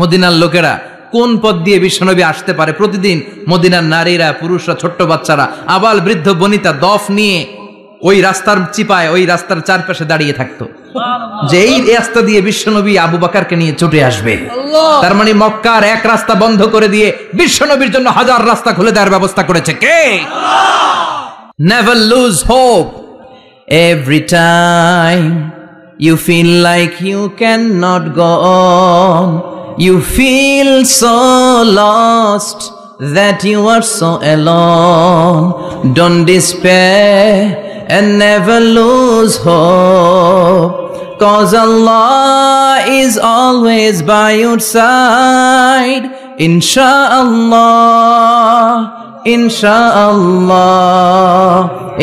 মদিনার লোকেরা কোন পথ দিয়ে বিশ্বনবী আসতে পারে। প্রতিদিন মদিনার নারীরা, পুরুষরা, ছোট্ট বাচ্চারা, আবাল বৃদ্ধ বনিতা দফ নিয়ে ওই রাস্তার চিপায়, ওই রাস্তার চারপাশে দাঁড়িয়ে থাকতো যে এই রাস্তা দিয়ে বিশ্বনবী আবু বকরকে নিয়ে ছুটে আসবে। তার মানে মক্কার এক রাস্তা বন্ধ করে দিয়ে বিশ্বনবীর জন্য হাজার রাস্তা খুলে দেওয়ার ব্যবস্থা করেছে কে? Never lose hope. Every time you feel like you cannot go on, you feel so lost that you are so alone. Don't despair and never lose hope, 'cause Allah is always by your side. Insha'Allah, Insha'Allah,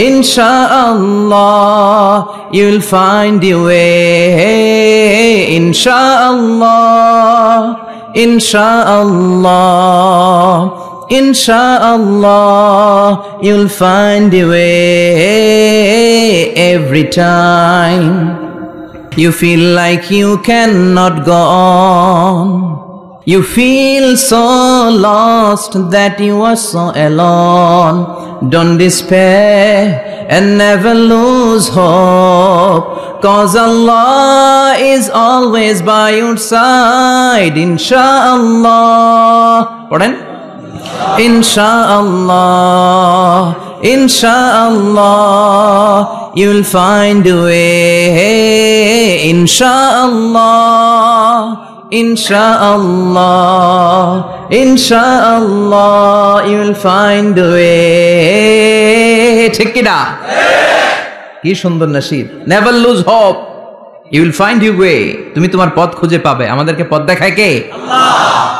Insha'Allah, you'll find your way. Insha'Allah, Insha'Allah, Insha'Allah, you'll find your way. Every time you feel like you cannot go on, you feel so lost that you are so alone. Don't despair and never lose hope, 'cause Allah is always by your side. Insha'Allah, pardon? Insha'Allah, Insha'Allah, you'll find a way. Insha'Allah, Insha'Allah, Insha'Allah, you'll find a way. ঠিক কি না? কি সুন্দর নসিব। Never lose hope, you will find your way. তুমি তোমার পথ খুঁজে পাবে। আমাদেরকে পথ দেখায় কে? আল্লাহ।